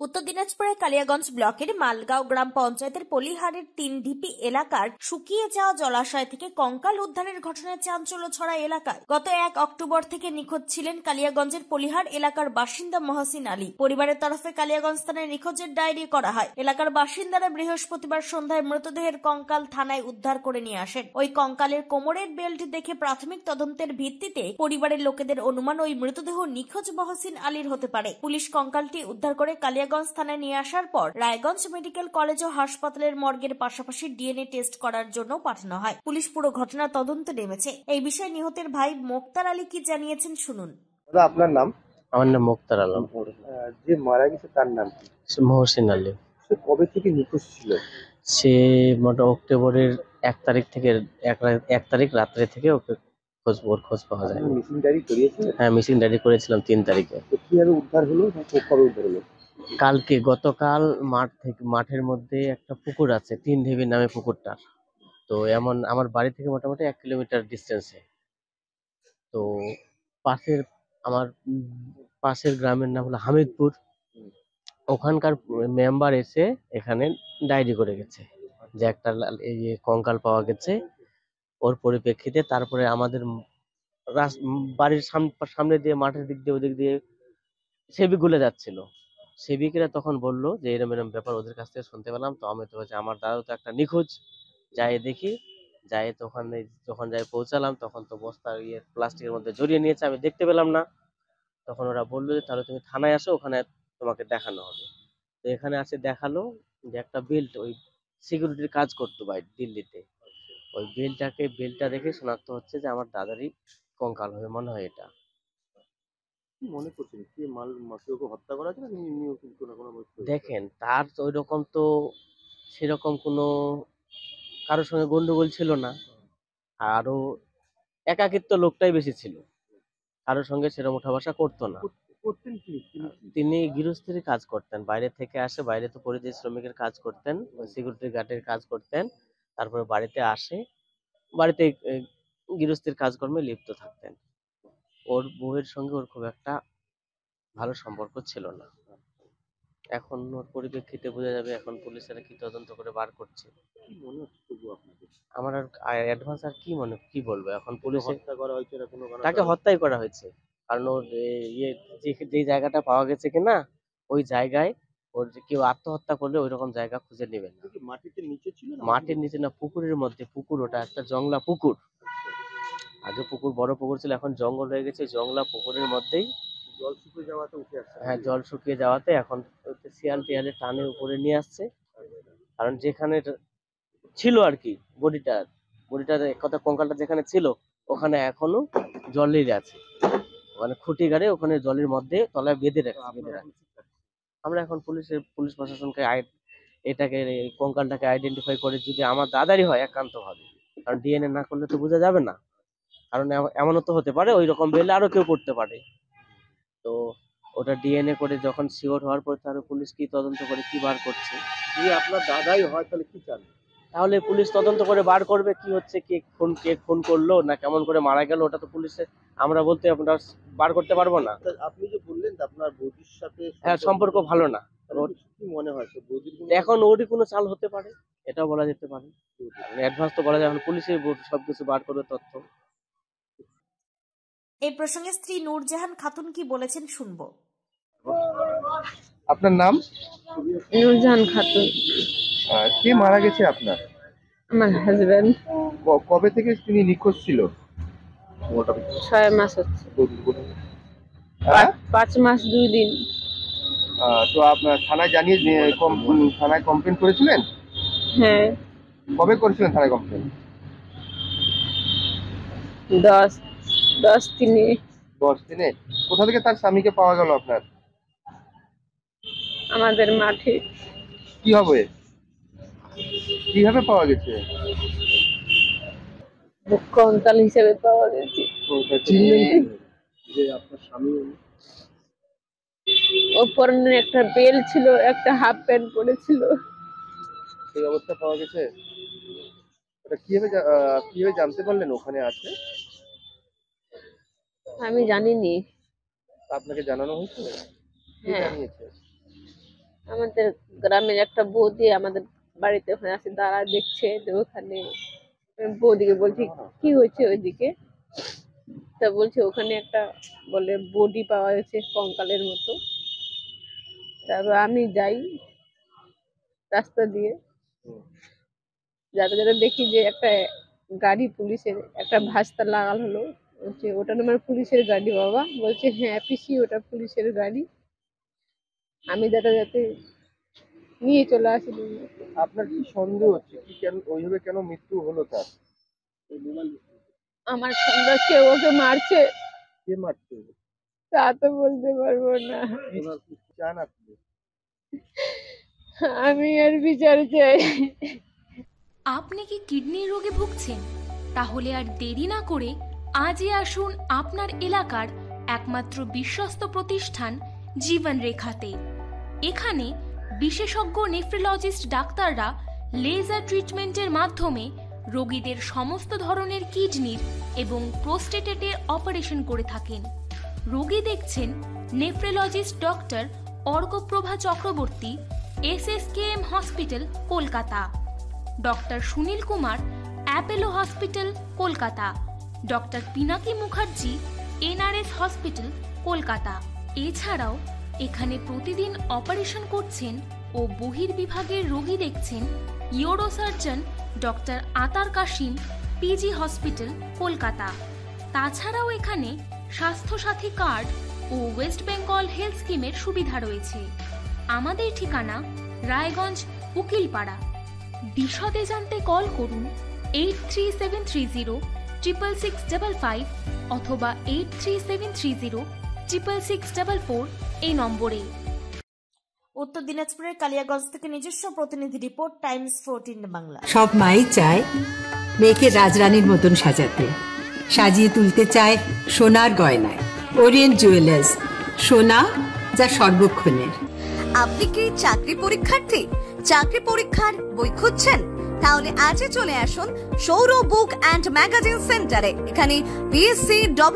উত্তর দিনাজপুরের কালিয়াগঞ্জ ব্লকের মালগাঁও গ্রাম পঞ্চায়েতের পলিহারের ৩ ঢিপি এলাকার শুকিয়ে যাওয়া জলাশয় থেকে কঙ্কাল উদ্ধারের ঘটনায় চাঞ্চল্য ছড়া এলাকায়। গত ১ অক্টোবর থেকে নিখোঁজ ছিলেন কালিয়াগঞ্জের পলিহার এলাকার বাসিন্দা মহসিন আলী। পরিবারের তরফে কালিয়াগঞ্জ থানায় নিখোঁজের ডায়েরি করা হয়। এলাকার বাসিন্দারা বৃহস্পতিবার সন্ধ্যায় মৃতদেহের কঙ্কাল থানায় উদ্ধার করে নিয়ে আসেন। ওই কঙ্কালের কোমরের বেল্ট দেখে প্রাথমিক তদন্তের ভিত্তিতে পরিবারের লোকেদের অনুমান ওই মৃতদেহ নিখোঁজ মহসিন আলীর হতে পারে। পুলিশ কঙ্কালটি উদ্ধার করে কালিয়াগঞ্জ থানায় নিয়ে আসার পর রায়গঞ্জ মেডিকেল কলেজ ও হাসপাতালের মর্গের পাশাপাশি ডিএনএ টেস্ট করার জন্য পাঠানো হয়। পুলিশ পুরো ঘটনা তদন্তে নেমেছে। এই বিষয়ে নিহতের ভাই মোক্তার আলী কি জানিয়েছেন শুনুন। আপনার নাম? আমার নাম মোক্তার আলম। যে মারা গেছে তার নাম কি? মহসিন আলী। সে কবে থেকে নিখোঁজ ছিল? সে মোটা অক্টোবরের ১ তারিখ থেকে ১ তারিখ রাত্রে থেকে ওকে খোঁজ পাওয়া যায়। মিসিং ডায়েরি করিয়েছিলেন? হ্যাঁ, মিসিং ডায়েরি করেছিলাম ৩ তারিখে। কিভাবে উদ্ধার হলো? কবে উদ্ধার হলো? গতকাল মাঠের মধ্যে একটা পুকুর আছে, ৩ ঢিবি নামে পুকুরটা। তো এমন আমার বাড়ি থেকে মোটামুটি ১ কিলোমিটার ডিস্টেন্সে। তো আমার পাশের গ্রামের নাম হলো হামিদপুর। ওখানকার মেম্বার এসে এখানে ডায়েরি করে গেছে যে একটা এই যে কঙ্কাল পাওয়া গেছে। ওর পরিপ্রেক্ষিতে তারপরে আমাদের বাড়ির সামনে দিয়ে মাঠের দিক দিয়ে ওদিক দিয়ে সেবিকগুলো যাচ্ছিল। সেবিকেরা তখন বললো যে এরম এরম ব্যাপার, ওদের কাছ থেকে শুনতে পেলাম। তো আমি তো বলছি আমার দাদা তো একটা নিখোঁজ, যাই দেখি। যখন যাই পৌঁছালাম তখন তো বস্তা প্লাস্টিকের মধ্যে জড়িয়ে নিয়েছে, আমি দেখতে পেলাম না। তখন ওরা বললো যে তাহলে তুমি থানায় আসো, ওখানে তোমাকে দেখানো হবে। তো এখানে আসে দেখালো যে একটা বেল্ট, ওই সিকিউরিটির কাজ করতো বাইরে দিল্লিতে। ওই বেল্টটা দেখে শনাক্ত হচ্ছে যে আমার দাদারই কঙ্কাল হবে মনে হয় এটা। কি মনে করছেন? কে কেউ হত্যা করা হয়েছে না এমনিও কোনো দেখেন, তার ওইরকম তো সেরকম কোনো কারোর সঙ্গে গন্ডগোল ছিল না। আরো একাকিত্ব লোকটাই বেশি ছিল, কারোর সঙ্গে সেরকম ওঠা বসা করতো না। করতেন কি? তিনি গৃহস্থের কাজ করতেন, বাইরে থেকে আসে, বাইরে তো পরিযায়ী শ্রমিকের কাজ করতেন, সিকিউরিটি গার্ডের কাজ করতেন। তারপরে বাড়িতে আসে, বাড়িতে গৃহস্থের কাজকর্মে লিপ্ত থাকতেন। ওর বউয়ের সঙ্গে ওর খুব একটা ভালো সম্পর্ক ছিল না। এখন ওর পরিপ্রেক্ষিতে বোঝা যাবে, এখন পুলিশেরা কি তদন্ত করে বার করছে। কি মনে হচ্ছে তবু আপনাদের? আমার আর অ্যাডভান্স আর কি বলবো, এখন পুলিশে হত্যা করা হয়েছে না কোনো তাকে হত্যাই করা হয়েছে। কারণ ওর যে জায়গাটা পাওয়া গেছে কিনা, ওই জায়গায় ওর যে কেউ আত্মহত্যা করলে ওই রকম জায়গা খুঁজে নেবেন না। মাটিতে নিচে ছিল না? মাটির নিচে না, পুকুরের মধ্যে। পুকুর ওটা একটা জংলা পুকুর। আগে পুকুর, বড় পুকুর ছিল, এখন জঙ্গল হয়ে গেছে। জংলা পুকুরের মধ্যেই জল শুকিয়ে যাওয়াতে উঠে আসছে। হ্যাঁ, জল শুকিয়ে যাওয়াতে এখন শিয়াল টিয়ালে টানে উপরে নিয়ে আসছে। কারণ যেখানে ছিল আর কি বডিটার কথা, কঙ্কালটা যেখানে ছিল ওখানে এখনো জলের আছে, মানে খুঁটি গাড়ে ওখানে জলের মধ্যে তলায় বেঁধে রাখছে। আমরা এখন পুলিশ প্রশাসনকে এটাকে কঙ্কালটাকে আইডেন্টিফাই করে যদি আমার দাদারই হয় একান্ত ভাবে, কারণ ডিএনএ না করলে তো বোঝা যাবে না। কারণ এমনও তো হতে পারে ওই রকম বেলে আরো কেউ পড়তে পারে। তো ওটা ডিএনএ করে যখন শিওর হওয়ার পর তাহলে পুলিশ কি তদন্ত করে কি বার করছে। যদি আপনার দাদাই হয় তাহলে কি চান? তাহলে পুলিশ তদন্ত করে বার করবে কি হচ্ছে, কে খুন করলো না কেমন করে মারা গেল, ওটা তো পুলিশে আমরা বলতে আমরা বার করতে পারবো না। আপনি যে বললেন আপনার বৌদির সাথে হ্যাঁ, সম্পর্ক ভালো না। কি মনে হয় বৌদির এখন ওরই কোনো চাল হতে পারে, এটাও বলা যেতে পারে। অ্যাডভান্স তো বলা যায়, এখন পুলিশে সবকিছু বার করবে তথ্য। এই প্রসঙ্গে স্ত্রী নূরজাহান খাতুন কি বলেছেন শুনবো। আপনার নাম? নূরজাহান খাতুন। কে মারা গেছে আপনার? আমার হাজবেন্ড। কবে থেকে তিনি নিখোঁজ ছিল? 6 মাস হচ্ছে। 5 মাস 2 দিন। তো আপনার থানায় থানায় কমপ্লেন করেছিলেন? হ্যাঁ। কবে করেছিলেন থানায় কমপ্লেন? 10 দিনে। 10 দিনে? কোথা থেকে তার স্বামীকে পাওয়া গেল আপনার? আমাদের মাঠে। কিভাবে পাওয়া গেছে? কঙ্কাল হিসেবে পাওয়া গেছে। যে আপনার স্বামী ওর পরনে একটা বেল ছিল, একটা হাফ প্যান্ট পরেছিল। সেই অবস্থা পাওয়া গেছে। ওটা কিভাবে জানতে পারলেন ওখানে আছে? আমি জানিনি। আপনাকে জানানো হয়েছে? কে হ্যাঁ। জানিয়েছে? আমাদের গ্রামের একটা বৌদি আমাদের বাড়িতে ওখানে আসে, দাঁড়া দেখছে। তো ওখানে বৌদিকে বলছি কি হয়েছে ওইদিকে, তা বলছে ওখানে একটা বলে বডি পাওয়া গেছে কঙ্কালের মতো। তারপর আমি যাই রাস্তা দিয়ে, যাতে যাতে দেখি যে একটা গাড়ি পুলিশের একটা ভাস্তা লাগাল হলো। বলছে ওটা আমার পুলিশের গাড়ি বাবা। বলছে হ্যাঁ পিসি ওটা পুলিশের গাড়ি। আমি যাতে নিয়ে চলে আসি। আপনার কি সন্দেহ হচ্ছে, কি কেন ওইভাবে কেন মৃত্যু হলো তার? আমার সন্দেহ কেউ ওকে মারছে, কে মারছে তা তো বলতে পারবো না। কি চান আপনি? আমি আর বিচার চাই। আপনি কি কিডনির রোগে ভুগছেন? তাহলে আর দেরি না করে আজই আসুন আপনার এলাকার একমাত্র বিশ্বস্ত প্রতিষ্ঠান জীবন রেখাতে। এখানে বিশেষজ্ঞ নেফ্রোলজিস্ট ডাক্তাররা লেজার ট্রিটমেন্টের মাধ্যমে রোগীদের সমস্ত ধরনের কিডনির এবং প্রোস্টেটের অপারেশন করে থাকেন। রোগী দেখছেন nephrologist doctor Arkaprabha Chakraborty, SSKM hospital Kolkata, doctor Sunil Kumar, Apollo hospital Kolkata, doctor Pinaki Mukherjee, NRS hospital Kolkata. এছাড়াও এখানে প্রতিদিন অপারেশন করছেন ও বহির্বিভাগের রোগী দেখছেন ইউরোসার্জন ডক্টর আতার কাশিম, PG হসপিটাল কলকাতা। তাছাড়াও এখানে স্বাস্থ্যসাথী কার্ড ও ওয়েস্ট বেঙ্গল হেলথ স্কিমের সুবিধা রয়েছে। আমাদের ঠিকানা রায়গঞ্জ উকিলপাড়া। বিশদে জানতে কল করুন 8373066655 অথবা 8373066644 এই নম্বরে। উত্তর দিনাজপুরের কালিয়াগঞ্জ থেকে নিজস্ব প্রতিনিধি রিপোর্ট, টাইমস 14 বাংলা। সব মাই চায় মেয়েকে রাজরানীর মতন সাজাতে, সাজিয়ে তুলতে চায় সোনার গয়নায়। ওরিয়েন্ট জুয়েলার্স, সোনা যা সর্বক্ষণের। আপনি কি চাকরি পরীক্ষার্থী? চাকরি পরীক্ষার বই খুঁজছেন? তাহলে আজই চলে আসুন সৌরভ বুক অ্যান্ড ম্যাগাজিন সেন্টারে। এখানে BSc,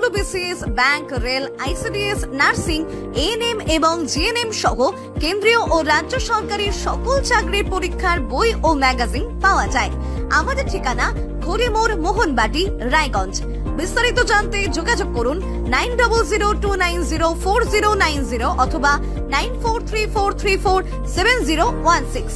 WBCS, bank, rail, ICDS, nursing, ANM এবং GNM সহ কেন্দ্রীয় ও রাজ্য সরকারের সকল চাকরির পরীক্ষার বই ও ম্যাগাজিন পাওয়া যায়। আমাদের ঠিকানা ঘড়িমোড়, মোহনবাটি, রায়গঞ্জ। বিস্তারিত জানতে যোগাযোগ করুন 9002904090 অথবা 9434347016।